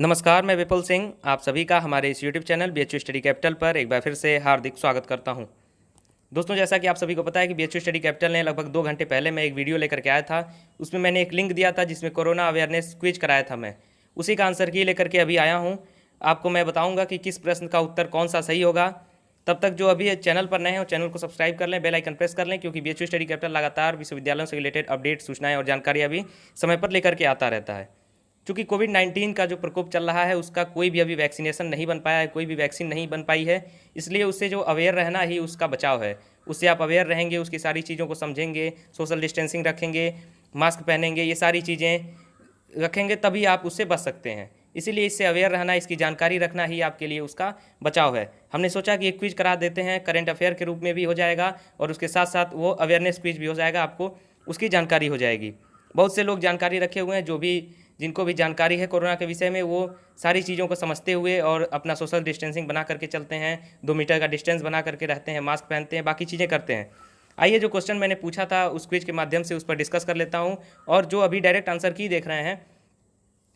नमस्कार, मैं विपुल सिंह आप सभी का हमारे इस YouTube channel BHU study capital पर एक बार फिर से हार्दिक स्वागत करता हूं। दोस्तों, जैसा कि आप सभी को पता है कि बीएचयू स्टडी कैपिटल ने लगभग 2 घंटे पहले मैं एक वीडियो लेकर के आया था। उसमें मैंने एक लिंक दिया था जिसमें कोरोना अवेयरनेस क्विज कराया था। मैं उसी का आंसर की लेकर के अभी आया हूँ। आपको मैं बताऊँगा कि किस प्रश्न का उत्तर कौन सा सही होगा। तब तक जो अभी चैनल पर नए हैं चैनल को सब्सक्राइब कर लें, बेल आइकन प्रेस कर लें, क्योंकि बीएचयू स्टडी कैपिटल लगातार विश्वविद्यालयों से रिलेटेड अपडेट, सूचनाएं और जानकारी अभी समय पर लेकर के आता रहता है। चूँकि कोविड-19 का जो प्रकोप चल रहा है उसका कोई भी अभी वैक्सीनेशन नहीं बन पाया है, कोई भी वैक्सीन नहीं बन पाई है, इसलिए उससे जो अवेयर रहना ही उसका बचाव है। उससे आप अवेयर रहेंगे, उसकी सारी चीज़ों को समझेंगे, सोशल डिस्टेंसिंग रखेंगे, मास्क पहनेंगे, ये सारी चीज़ें रखेंगे तभी आप उससे बच सकते हैं। इसीलिए इससे अवेयर रहना, इसकी जानकारी रखना ही आपके लिए उसका बचाव है। हमने सोचा कि एक क्विज करा देते हैं, करंट अफेयर के रूप में भी हो जाएगा और उसके साथ साथ वो अवेयरनेस क्विज भी हो जाएगा, आपको उसकी जानकारी हो जाएगी। बहुत से लोग जानकारी रखे हुए हैं, जिनको भी जानकारी है कोरोना के विषय में, वो सारी चीज़ों को समझते हुए और अपना सोशल डिस्टेंसिंग बना करके चलते हैं, 2 मीटर का डिस्टेंस बना करके रहते हैं, मास्क पहनते हैं, बाकी चीज़ें करते हैं। आइए, जो क्वेश्चन मैंने पूछा था उस क्विज के माध्यम से उस पर डिस्कस कर लेता हूँ। और जो अभी डायरेक्ट आंसर की देख रहे हैं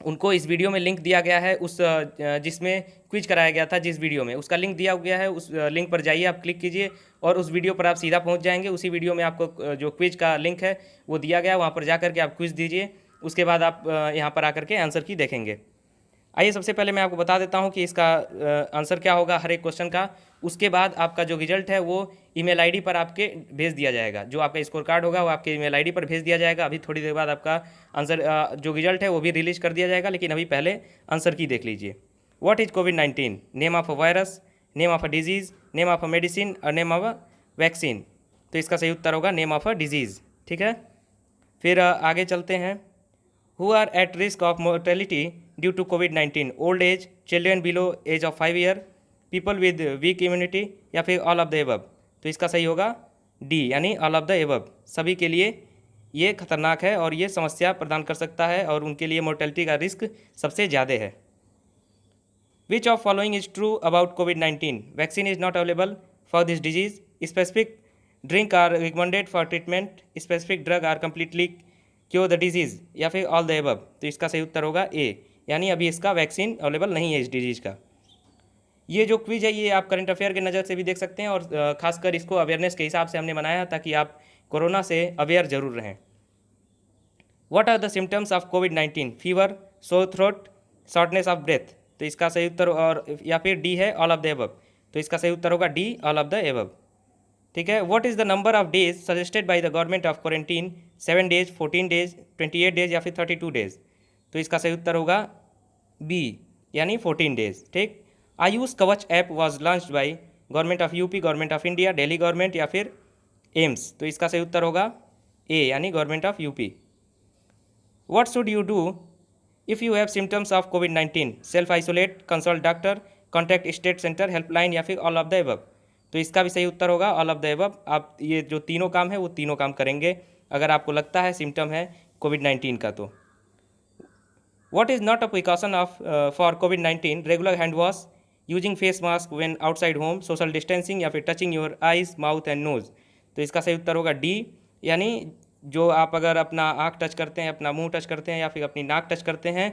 उनको इस वीडियो में लिंक दिया गया है, उस जिसमें क्विज कराया गया था, जिस वीडियो में उसका लिंक दिया गया है, उस लिंक पर जाइए, आप क्लिक कीजिए और उस वीडियो पर आप सीधा पहुंच जाएंगे। उसी वीडियो में आपको जो क्विज का लिंक है वो दिया गया है, वहाँ पर जा करके आप क्विज दीजिए। उसके बाद आप यहाँ पर आकर के आंसर की देखेंगे। आइए, सबसे पहले मैं आपको बता देता हूँ कि इसका आंसर क्या होगा हर एक क्वेश्चन का। उसके बाद आपका जो रिजल्ट है वो ईमेल आईडी पर आपके भेज दिया जाएगा। जो आपका स्कोर कार्ड होगा वो आपके ईमेल आईडी पर भेज दिया जाएगा। अभी थोड़ी देर बाद आपका आंसर जो रिजल्ट है वो भी रिलीज कर दिया जाएगा, लेकिन अभी पहले आंसर की देख लीजिए। What is covid? Name of a virus, name of a disease, name of a medicine और नेम ऑफ अ वैक्सीन। तो इसका सही उत्तर होगा नेम ऑफ अ डिजीज़। ठीक है, फिर आगे चलते हैं। Who are at risk of mortality due to COVID-19? Old age, children below age of 5 year, people with weak immunity या फिर all of the above? तो इसका सही होगा डी, यानी all of the above। सभी के लिए ये खतरनाक है और ये समस्या प्रदान कर सकता है और उनके लिए मोर्टेलिटी का रिस्क सबसे ज़्यादा है। Which of following is true about COVID-19? Vaccine is not available for this disease. Specific drink are recommended for treatment. Specific drug are completely cure the disease या फिर ऑल द एबव। तो इसका सही उत्तर होगा ए, यानी अभी इसका वैक्सीन अवेलेबल नहीं है इस डिजीज़ का। ये जो क्विज है ये आप करंट अफेयर के नज़र से भी देख सकते हैं और खासकर इसको अवेयरनेस के हिसाब से हमने बनाया है ताकि आप कोरोना से अवेयर जरूर रहें। What are the symptoms of कोविड-19? Fever, sore throat, shortness of breath. तो इसका सही उत्तर और या फिर डी है ऑल ऑफ द एबव। तो इसका सही उत्तर होगा D, all of the above. ठीक है, what is the number of days suggested by the government of quarantine? 7 days, 14 days, 28 days या फिर 32 डेज। तो इसका सही उत्तर होगा बी, यानी 14 डेज। ठीक, आयुष कवच app was launched by government of UP, government of India, Delhi government या फिर एम्स। तो इसका सही उत्तर होगा ए, यानी government of UP. What should you do if you have symptoms of covid? Self isolate, consult doctor, contact state centre helpline या फिर ऑल ऑफ द एबव। तो इसका भी सही उत्तर होगा ऑल ऑफ द एबव। आप ये जो तीनों काम है वो तीनों काम करेंगे अगर आपको लगता है सिम्टम है कोविड-19 का। तो what is not a precaution of for कोविड-19? Regular hand wash, using face mask when outside home, social distancing या फिर touching your eyes, mouth and nose. तो इसका सही उत्तर होगा डी, यानी जो आप अगर अपना आँख टच करते हैं, अपना मुंह टच करते हैं या फिर अपनी नाक टच करते हैं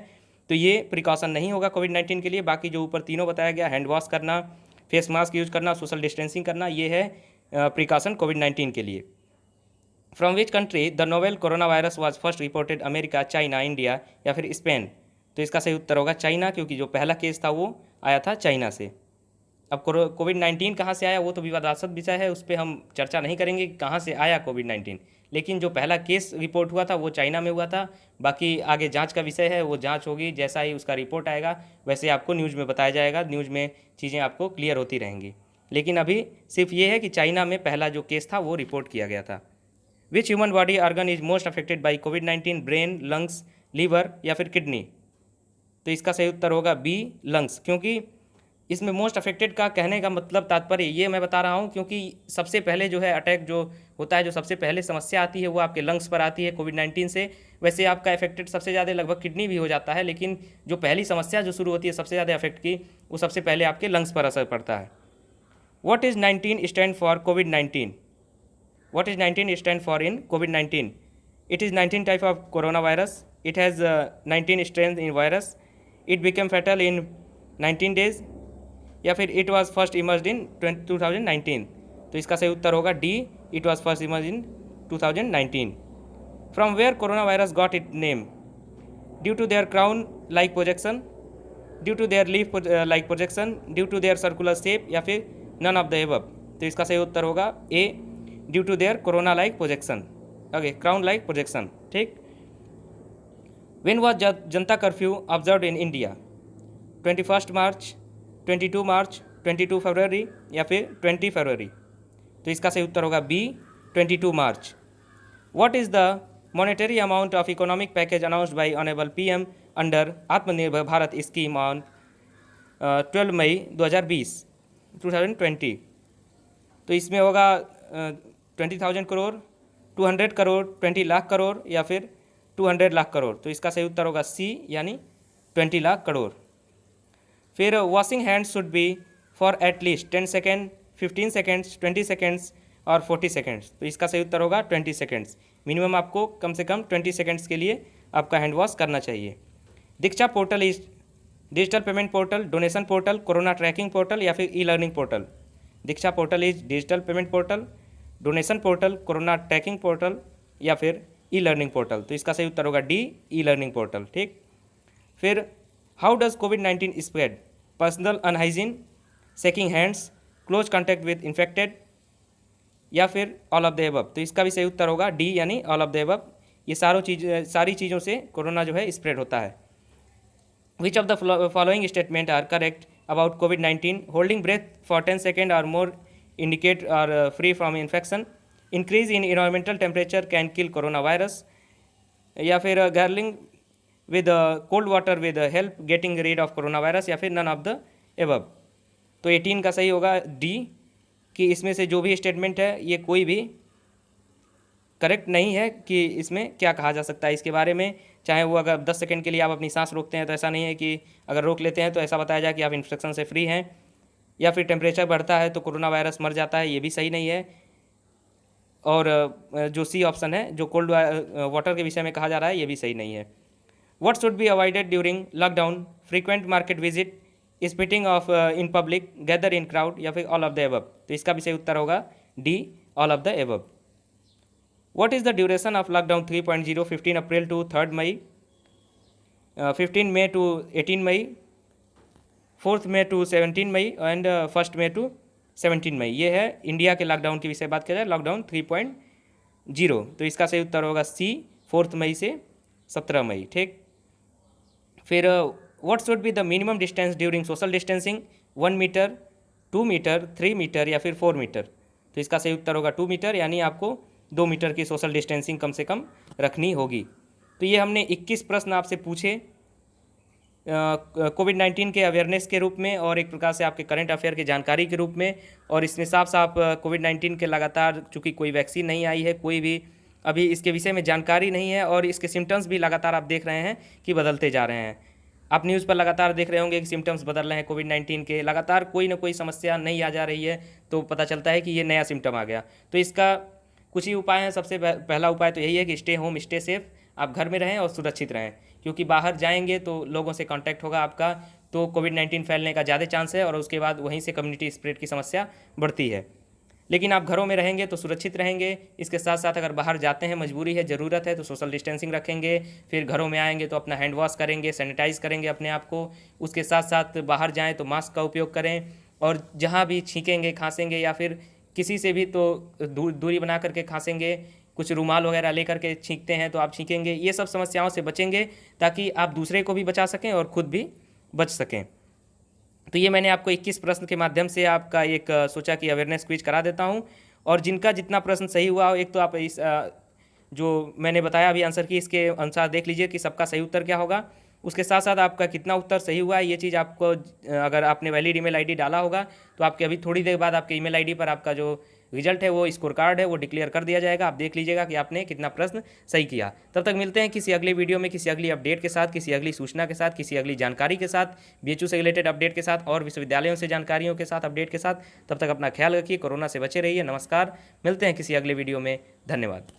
तो ये प्रिकॉशन नहीं होगा कोविड-19 के लिए। बाकी जो ऊपर तीनों बताया गया, हैंड वॉश करना, फेस मास्क यूज करना, सोशल डिस्टेंसिंग करना, ये है प्रिकॉशन कोविड-19 के लिए। From which country the novel corona virus was first reported? America, China, India या फिर स्पेन। तो इसका सही उत्तर होगा चाइना, क्योंकि जो पहला केस था वो आया था चाइना से। अब कोविड-19 कहाँ से आया वो तो विवादास्पद विषय है, उस पर हम चर्चा नहीं करेंगे कि कहाँ से आया कोविड-19, लेकिन जो पहला केस रिपोर्ट हुआ था वो चाइना में हुआ था। बाकी आगे जांच का विषय है, वो जांच होगी, जैसा ही उसका रिपोर्ट आएगा वैसे आपको न्यूज़ में बताया जाएगा, न्यूज़ में चीज़ें आपको क्लियर होती रहेंगी। लेकिन अभी सिर्फ ये है कि चाइना में पहला जो केस था वो रिपोर्ट किया गया था। Which human body organ is most affected by कोविड-19? ब्रेन, लंग्स, लीवर या फिर किडनी। तो इसका सही उत्तर होगा बी, लंग्स, क्योंकि इसमें मोस्ट अफेक्टेड का कहने का मतलब तात्पर्य ये मैं बता रहा हूँ क्योंकि सबसे पहले जो है अटैक जो होता है, जो सबसे पहले समस्या आती है वो आपके लंग्स पर आती है कोविड-19 से। वैसे आपका अफेक्टेड सबसे ज़्यादा लगभग किडनी भी हो जाता है, लेकिन जो पहली समस्या जो शुरू होती है सबसे ज़्यादा अफेक्ट की, वो सबसे पहले आपके लंग्स पर असर पड़ता है। What is 19 stand for covid? What is 19 stand for in COVID-19? It is 19 type of coronavirus. It has 19 strains in virus. It became fatal in 19 days, या फिर it was first emerge in 2019। तो इसका सही उत्तर होगा D, it was first emerge in 2019। From where corona virus got it name, due to their crown like projection, due to their leaf like projection, due to their circular shape, या फिर none of the above. तो इसका सही उत्तर होगा A, due to their corona like projection, okay, crown like projection. ठीक। When was Janata curfew observed in India, 21 मार्च, 22 मार्च, 22 फरवरी, या फिर 20 फरवरी। तो इसका सही उत्तर होगा बी, 22 मार्च। What is the monetary amount of economic package announced by honourable PM under Atmanirbhar Bharat scheme on 12 मई 2020। तो इसमें होगा 20,000 करोड़, 200 करोड़, 20 लाख करोड़, या फिर 200 लाख करोड़। तो इसका सही उत्तर होगा सी, यानी 20 लाख करोड़। फिर washing hands should be for at least 10 second, 15 seconds, 20 seconds और 40 सेकेंड्स। तो इसका सही उत्तर होगा 20 सेकेंड्स। मिनिमम आपको कम से कम 20 सेकेंड्स के लिए आपका हैंड वॉश करना चाहिए। Diksha portal is digital payment portal, donation portal, corona tracking portal, या फिर e learning portal. Diksha portal is digital payment portal, donation portal, corona tracking portal, या फिर ई लर्निंग पोर्टल। तो इसका सही उत्तर होगा डी, ई लर्निंग पोर्टल। ठीक। फिर how does covid spread, personal अनहाइजीन, shaking hands, close contact with infected, या फिर ऑल ऑफ द एबव। तो इसका भी सही उत्तर होगा डी, यानी ऑल ऑफ द एबव। ये सारी चीज़ों से कोरोना जो है स्प्रेड होता है। Which of the following statement are correct about कोविड-19? Holding breath for 10 second or more indicate are free from infection, increase in environmental temperature can kill corona virus, या फिर gargling with cold water with help getting rid of corona virus, या फिर none of the above. तो 18 का सही होगा D, कि इसमें से जो भी स्टेटमेंट है ये कोई भी करेक्ट नहीं है कि इसमें क्या कहा जा सकता है इसके बारे में। चाहे वो अगर 10 सेकंड के लिए आप अपनी सांस रोकते हैं तो ऐसा नहीं है कि अगर रोक लेते हैं तो ऐसा बताया जाए कि आप इन्फेक्शन से फ्री हैं, या फिर टेम्परेचर बढ़ता है तो कोरोना वायरस मर जाता है, ये भी सही नहीं है। और जो सी ऑप्शन है, जो कोल्ड वाटर के विषय में कहा जा रहा है, ये भी सही नहीं है। What should be avoided during lockdown? Frequent market visit, spitting of in public, gather in crowd, या फिर ऑल ऑफ द एबव। तो इसका भी सही उत्तर होगा D, all of the above. What is the duration of lockdown 3.0, 15 April to 3 May, 15 May to 18 May, 4 May to 17 May, and 1 May to 17 May. ये है इंडिया के लॉकडाउन की विषय बात किया जाए, लॉकडाउन 3.0। तो इसका सही उत्तर होगा सी, 4 मई से 17 मई। ठीक। फिर what should be the minimum distance during social distancing? 1 metre, 2 metre, 3 metre, या फिर 4 मीटर। तो इसका सही उत्तर होगा 2 मीटर, यानी आपको 2 मीटर की सोशल डिस्टेंसिंग कम से कम रखनी होगी। तो ये हमने 21 प्रश्न आपसे पूछे कोविड-19 के अवेयरनेस के रूप में, और एक प्रकार से आपके करंट अफेयर की जानकारी के रूप में। और इसमें साफ साफ कोविड-19 के लगातार, चूँकि कोई वैक्सीन नहीं आई है, कोई भी अभी इसके विषय में जानकारी नहीं है, और इसके सिम्टम्स भी लगातार आप देख रहे हैं कि बदलते जा रहे हैं। आप न्यूज़ पर लगातार देख रहे होंगे कि सिम्टम्स बदल रहे हैं कोविड-19 के, लगातार कोई ना कोई समस्या नई आ जा रही है, तो पता चलता है कि ये नया सिम्टम आ गया। तो इसका कुछ ही उपाय हैं। सबसे पहला उपाय तो यही है कि स्टे होम, स्टे सेफ, आप घर में रहें और सुरक्षित रहें, क्योंकि बाहर जाएंगे तो लोगों से कांटेक्ट होगा आपका, तो कोविड-19 फैलने का ज़्यादा चांस है, और उसके बाद वहीं से कम्युनिटी स्प्रेड की समस्या बढ़ती है। लेकिन आप घरों में रहेंगे तो सुरक्षित रहेंगे। इसके साथ साथ अगर बाहर जाते हैं, मजबूरी है, ज़रूरत है, तो सोशल डिस्टेंसिंग रखेंगे। फिर घरों में आएंगे तो अपना हैंड वॉश करेंगे, सैनिटाइज करेंगे अपने आप को। उसके साथ साथ बाहर जाएँ तो मास्क का उपयोग करें, और जहाँ भी छींकेंगे, खांसेंगे, या फिर किसी से भी तो दूरी बना करके खांसेंगे, कुछ रुमाल वगैरह लेकर के छींकते हैं तो आप छींकेंगे। ये सब समस्याओं से बचेंगे ताकि आप दूसरे को भी बचा सकें और खुद भी बच सकें। तो ये मैंने आपको 21 प्रश्न के माध्यम से आपका एक सोचा कि अवेयरनेस क्विज करा देता हूँ, और जिनका जितना प्रश्न सही हुआ हो, एक तो आप इस जो मैंने बताया अभी आंसर की, इसके अनुसार देख लीजिए कि सबका सही उत्तर क्या होगा। उसके साथ साथ आपका कितना उत्तर सही हुआ है, ये चीज़ आपको, अगर आपने वैलिड ईमेल आईडी डाला होगा तो आपके अभी थोड़ी देर बाद आपके ईमेल आईडी पर आपका जो रिजल्ट है, वो स्कोर कार्ड है, वो डिक्लेयर कर दिया जाएगा। आप देख लीजिएगा कि आपने कितना प्रश्न सही किया। तब तक मिलते हैं किसी अगले वीडियो में, किसी अगली अपडेट के साथ, किसी अगली सूचना के साथ, किसी अगली जानकारी के साथ, बीएचयू से रिलेटेड अपडेट के साथ, और विश्वविद्यालयों से जानकारियों के साथ, अपडेट के साथ। तब तक अपना ख्याल रखिए, कोरोना से बचे रहिए। नमस्कार, मिलते हैं किसी अगले वीडियो में। धन्यवाद।